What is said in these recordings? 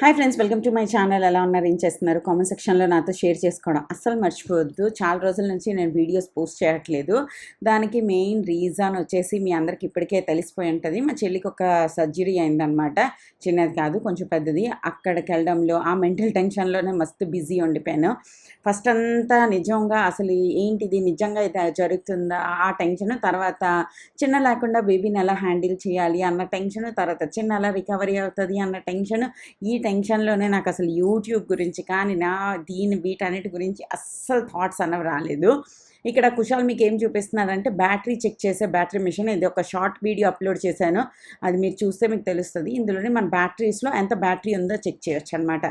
Hi friends, welcome to my channel. ఎలా ఉన్నారు, ఏం చేస్తున్నారు? కామెంట్ సెక్షన్లో నాతో షేర్ చేసుకోవడం అస్సలు మర్చిపోవద్దు. చాలా రోజుల నుంచి నేను వీడియోస్ పోస్ట్ చేయట్లేదు. దానికి మెయిన్ రీజన్ వచ్చేసి మీ అందరికి ఇప్పటికే తెలిసిపోయి ఉంటుంది. మా చెల్లికి ఒక సర్జరీ అయిందనమాట. చిన్నది కాదు, కొంచెం పెద్దది. అక్కడికి వెళ్ళడంలో ఆ మెంటల్ టెన్షన్లోనే మస్తు బిజీ ఉండిపోయాను. ఫస్ట్ అంతా నిజంగా అసలు ఏంటిది, నిజంగా ఇది జరుగుతుందా ఆ టెన్షన్, తర్వాత చిన్న లేకుండా బేబీని ఎలా హ్యాండిల్ చేయాలి అన్న టెన్షన్, తర్వాత చిన్న ఎలా రికవరీ అవుతుంది అన్న టెన్షన్. ఈ టెన్షన్లోనే నాకు అసలు యూట్యూబ్ గురించి కానీ వీటన్నిటి గురించి అస్సలు థాట్స్ అన్నవి రాలేదు. ఇక్కడ కుశాల్ మీకు ఏం చూపిస్తున్నారంటే బ్యాటరీ చెక్ చేసే బ్యాటరీ మిషన్. ఇది ఒక షార్ట్ వీడియో అప్లోడ్ చేశాను, అది మీరు చూస్తే మీకు తెలుస్తుంది. ఇందులోనే మన బ్యాటరీస్లో ఎంత బ్యాటరీ ఉందో చెక్ చేయొచ్చు అనమాట.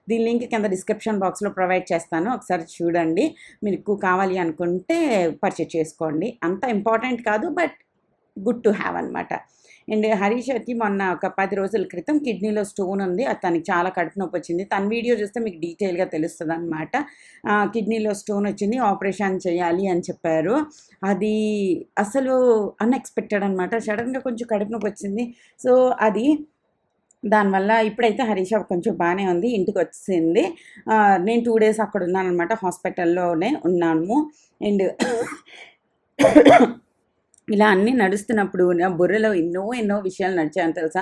దీని లింక్ కింద డిస్క్రిప్షన్ బాక్స్లో ప్రొవైడ్ చేస్తాను, ఒకసారి చూడండి. మీకు కావాలి అనుకుంటే పర్చేజ్ చేసుకోండి. అంత ఇంపార్టెంట్ కాదు, బట్ గుడ్ టు హ్యావ్ అనమాట. అండ్ హరీష్కి మొన్న ఒక 10 రోజుల క్రితం కిడ్నీలో స్టోన్ ఉంది. అది తనకి చాలా కడుపు నొప్పి వచ్చింది. తన వీడియో చూస్తే మీకు డీటెయిల్గా తెలుస్తుంది అనమాట. కిడ్నీలో స్టోన్ వచ్చింది, ఆపరేషన్ చేయాలి అని చెప్పారు. అది అసలు అన్ఎక్స్పెక్టెడ్ అనమాట. సడన్గా కొంచెం కడుపు నొప్పి వచ్చింది. సో అది దానివల్ల ఇప్పుడైతే హరీష కొంచెం బాగానే ఉంది, ఇంటికి వచ్చింది. నేను 2 days అక్కడ ఉన్నాను అనమాట, హాస్పిటల్లోనే ఉన్నాము. అండ్ ఇలా అన్నీ నడుస్తున్నప్పుడు నా బుర్రలో ఎన్నో విషయాలు నడిచాయని తెలుసా.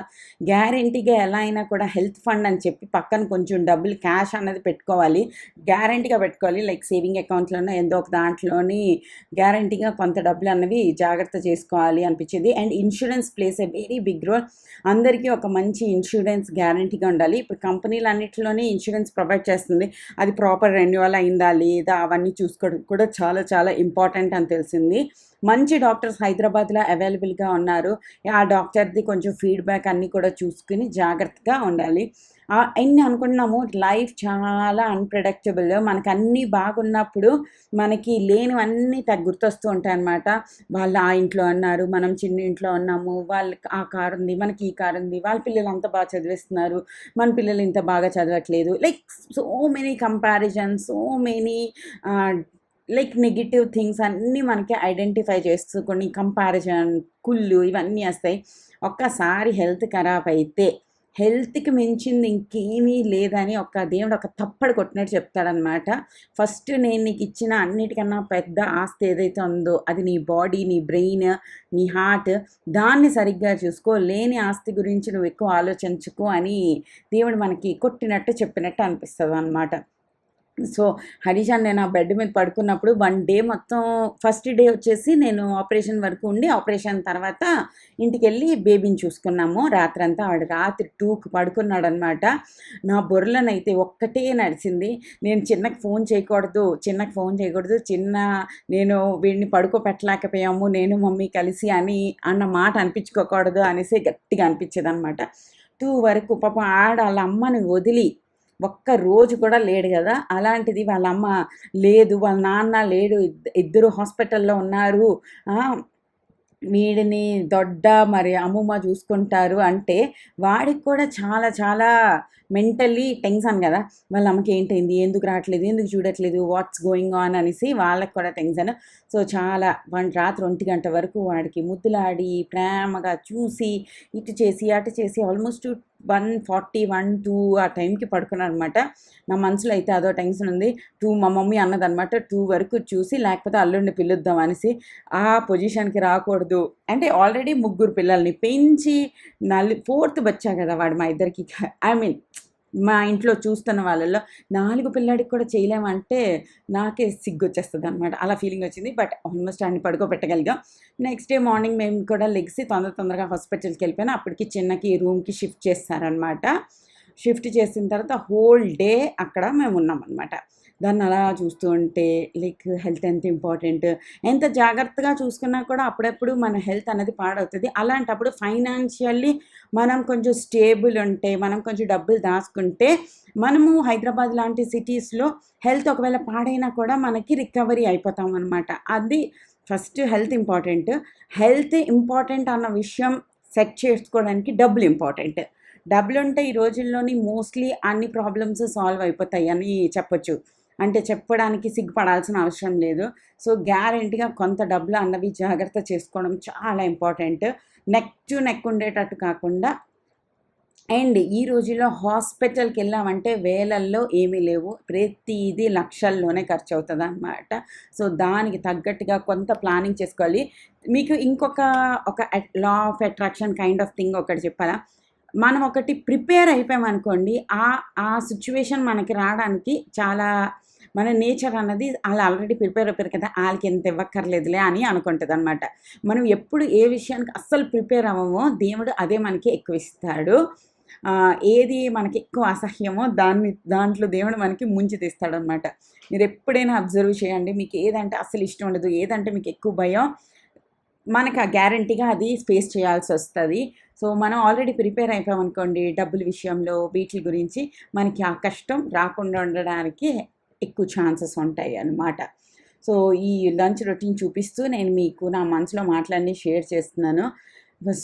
గ్యారెంటీగా ఎలా అయినా కూడా హెల్త్ ఫండ్ అని చెప్పి పక్కన కొంచెం డబ్బులు క్యాష్ అన్నది పెట్టుకోవాలి, గ్యారెంటీగా పెట్టుకోవాలి. లైక్ సేవింగ్ అకౌంట్లోనో ఏదో ఒక దాంట్లోని గ్యారెంటీగా కొంత డబ్బులు అన్నవి జాగ్రత్త చేసుకోవాలి అనిపించింది. And insurance plays a very big role. అందరికీ ఒక మంచి ఇన్సూరెన్స్ గ్యారెంటీగా ఉండాలి. ఇప్పుడు కంపెనీలు అన్నింటిలోనే ఇన్సూరెన్స్ ప్రొవైడ్ చేస్తుంది, అది ప్రాపర్ రెన్యువల్ అయిందా లేదా అవన్నీ చూసుకోవడం కూడా చాలా చాలా ఇంపార్టెంట్ అని తెలిసింది. మంచి డాక్టర్స్ హైదరాబాద్లో అవైలబుల్గా ఉన్నారు. ఆ డాక్టర్ది కొంచెం ఫీడ్బ్యాక్ అన్నీ కూడా చూసుకుని జాగ్రత్తగా ఉండాలి. ఎన్ని అనుకుంటున్నాము, లైఫ్ చాలా అన్ప్రెడిక్టబుల్. మనకు అన్నీ బాగున్నప్పుడు మనకి లేనివన్నీ గుర్తొస్తూ ఉంటాయి అన్నమాట. వాళ్ళు ఆ ఇంట్లో ఉన్నారు, మనం చిన్న ఇంట్లో ఉన్నాము, వాళ్ళకి ఆ కారు ఉంది, మనకి ఈ కారు ఉంది, వాళ్ళ పిల్లలు అంత బాగా చదివిస్తున్నారు, మన పిల్లలు ఇంత బాగా చదవట్లేదు. Like so many comparisons, so many like negative things అన్నీ మనకి ఐడెంటిఫై చేసుకొని కంపారిజన్, కుళ్ళు ఇవన్నీ వస్తాయి. ఒక్కసారి హెల్త్ ఖరాబ్ అయితే హెల్త్కి మించింది ఇంకేమీ లేదని దేవుడు ఒక తప్పడు కొట్టినట్టు చెప్తాడనమాట. ఫస్ట్ నేను నీకు ఇచ్చిన అన్నిటికన్నా పెద్ద ఆస్తి ఏదైతే ఉందో అది నీ బాడీ, నీ బ్రెయిన్, నీ హార్ట్. దాన్ని సరిగ్గా చూసుకో, లేని ఆస్తి గురించి నువ్వు ఎక్కువ ఆలోచించుకో అని దేవుడు మనకి కొట్టినట్టు చెప్పినట్టు అనిపిస్తుంది అనమాట. సో హరీష్ నేను ఆ బెడ్ మీద పడుకున్నప్పుడు 1 day మొత్తం, ఫస్ట్ డే వచ్చేసి నేను ఆపరేషన్ వరకు ఉండి, ఆపరేషన్ తర్వాత ఇంటికి వెళ్ళి బేబీని చూసుకున్నాము. రాత్రంతా రాత్రి 2కి పడుకున్నాడు అనమాట. నా బుర్రలనైతే ఒక్కటే నడిచింది, నేను చిన్నకి ఫోన్ చేయకూడదు, నేను వీడిని పడుకోపెట్టలేకపోయాము నేను మమ్మీ కలిసి అని అన్న మాట అనిపించుకోకూడదు అనేసి గట్టిగా అనిపించేది అనమాట. 2 వరకు పాపం వాళ్ళ అమ్మని వదిలి ఒక్క రోజు కూడా లేడు కదా. అలాంటిది వాళ్ళ అమ్మ లేదు, వాళ్ళ నాన్న లేడు, ఇద్దరు హాస్పిటల్లో ఉన్నారు, వీడిని దొడ్డ మరి అమ్మమ్మ చూసుకుంటారు అంటే వాడికి కూడా చాలా చాలా మెంటల్లీ టెన్షన్ కదా. వాళ్ళ అమ్మకి ఏంటైంది, ఎందుకు రావట్లేదు, ఎందుకు చూడట్లేదు, వాట్స్ గోయింగ్ ఆన్ అనేసి వాళ్ళకి కూడా టెన్షన్. సో చాలా రాత్రి 1 గంట వరకు వాడికి ముద్దులాడి ప్రేమగా చూసి ఇటు చేసి అటు చేసి ఆల్మోస్ట్ 1:40, 1, 2 ఆ టైంకి పడుకున్నాను అనమాట. నా మనసులో అయితే అదో టెన్షన్ ఉంది. మా మమ్మీ అన్నదనమాట 2 వరకు చూసి లేకపోతే అల్లుడిని పిలుద్దాం అనేసి. ఆ పొజిషన్కి రాకూడదు అంటే ఆల్రెడీ 3 పిల్లల్ని పెంచి 4th బచ్చా కదా వాడు మా ఇద్దరికి. మా ఇంట్లో చూస్తున్న వాళ్ళల్లో 4 పిల్లాడికి కూడా చేయలేమంటే నాకే సిగ్గొచ్చేస్తుంది అనమాట. అలా ఫీలింగ్ వచ్చింది. బట్ ఆల్మోస్ట్ అన్ని పడుకోబెట్టగలిగాం. నెక్స్ట్ డే మార్నింగ్ మేము కూడా లెగ్సి తొందరగా హాస్పిటల్కి వెళ్ళిపోయాను. అప్పటికి చిన్నకి రూమ్కి షిఫ్ట్ చేస్తారనమాట. షిఫ్ట్ చేసిన తర్వాత హోల్ డే అక్కడ మేము ఉన్నాం అనమాట. దాన్ని అలా చూస్తూ ఉంటే లైక్ హెల్త్ ఎంత ఇంపార్టెంట్, ఎంత జాగ్రత్తగా చూసుకున్నా కూడా అప్పుడప్పుడు మన హెల్త్ అనేది పాడవుతుంది. అలాంటప్పుడు ఫైనాన్షియల్లీ మనం కొంచెం స్టేబుల్ ఉంటే, మనం కొంచెం డబ్బులు దాచుకుంటే, మనము హైదరాబాద్ లాంటి సిటీస్లో హెల్త్ ఒకవేళ పాడైనా కూడా మనకి రికవరీ అయిపోతాం అనమాట. అది ఫస్ట్ హెల్త్ ఇంపార్టెంట్ అన్న విషయం సెట్ చేసుకోవడానికి డబ్బులు ఇంపార్టెంట్. డబ్బులు ఉంటే ఈ రోజుల్లోని మోస్ట్లీ అన్ని ప్రాబ్లమ్స్ సాల్వ్ అయిపోతాయి అని చెప్పొచ్చు. అంటే చెప్పడానికి సిగ్గుపడాల్సిన అవసరం లేదు. సో గ్యారెంటీగా కొంత డబ్బులు అన్నవి జాగ్రత్త చేసుకోవడం చాలా ఇంపార్టెంట్. నెక్ టు నెక్ ఉండేటట్టు కాకుండా అండ్ ఈ రోజుల్లో హాస్పిటల్కి వెళ్ళామంటే వేలల్లో ఏమీ లేవు, ప్రతిదీ లక్షల్లోనే ఖర్చు అవుతుంది అనమాట. సో దానికి తగ్గట్టుగా కొంత ప్లానింగ్ చేసుకోవాలి. మీకు ఇంకొక ఒక law of attraction kind of thing ఒకటి చెప్పాలా, మనం ఒకటి ప్రిపేర్ అయిపోయామనుకోండి, ఆ సిచ్యువేషన్ మనకి రావడానికి చాలా మన నేచర్ అన్నది వాళ్ళు ఆల్రెడీ ప్రిపేర్ అయిపోయారు కదా, వాళ్ళకి ఎంత ఇవ్వక్కర్లేదులే అని అనుకుంటుంది అనమాట. మనం ఎప్పుడు ఏ విషయానికి అస్సలు ప్రిపేర్ అవ్వమో దేవుడు అదే మనకి ఎక్కువ ఇస్తాడు. ఏది మనకి ఎక్కువ అసహ్యమో దాంట్లో దేవుడు మనకి ముంచి తీస్తాడనమాట. మీరు ఎప్పుడైనా అబ్జర్వ్ చేయండి, మీకు ఏదంటే అస్సలు ఇష్టం ఉండదు, ఏదంటే మీకు ఎక్కువ భయం, మనకు ఆ గ్యారంటీగా అది ఫేస్ చేయాల్సి వస్తుంది. సో మనం ఆల్రెడీ ప్రిపేర్ అయిపోయామనుకోండి డబ్బుల విషయంలో వీటి గురించి, మనకి ఆ కష్టం రాకుండా ఉండడానికి ఎక్కువ ఛాన్సెస్ ఉంటాయి అన్నమాట. సో ఈ లంచ్ రొటీన్ చూపిస్తూ నేను మీకు నా మనసులో మాటలన్నీ షేర్ చేస్తున్నాను.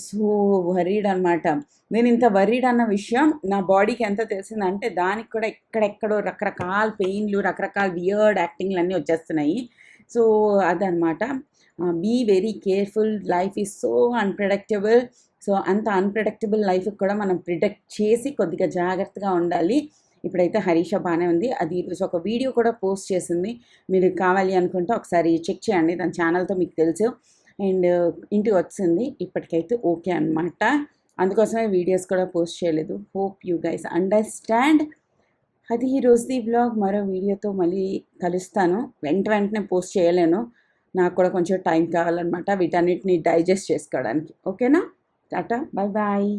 సో వరీడ్ అనమాట. నేను ఇంత వరీడ్ అన్న విషయం నా బాడీకి ఎంత తెలిసిందంటే, దానికి కూడా ఎక్కడెక్కడో రకరకాల పెయిన్లు, రకరకాల వియర్డ్ యాక్టింగ్లు అన్నీ వచ్చేస్తున్నాయి. సో అదనమాట. Be very careful, life is so unpredictable. So అంత అన్ప్రెడిక్టబుల్ లైఫ్కి కూడా మనం ప్రిడిక్ట్ చేసి కొద్దిగా జాగ్రత్తగా ఉండాలి. ఇప్పుడైతే హరీష బాగానే ఉంది. అది ఈరోజు ఒక వీడియో కూడా పోస్ట్ చేసింది, మీరు కావాలి అనుకుంటే ఒకసారి చెక్ చేయండి, దాని ఛానల్తో మీకు తెలుసు. అండ్ ఇంటికి వచ్చింది, ఇప్పటికైతే ఓకే అనమాట. అందుకోసమే వీడియోస్ కూడా పోస్ట్ చేయలేదు. Hope you guys understand. అది ఈరోజుది బ్లాగ్. మరో వీడియోతో మళ్ళీ కలుస్తాను. వెంటనే పోస్ట్ చేయలేను, నాకు కూడా కొంచెం టైం కావాలన్నమాట వీటన్నిటిని డైజెస్ట్ చేసుకోవడానికి. ఓకేనా? Tata, bye bye.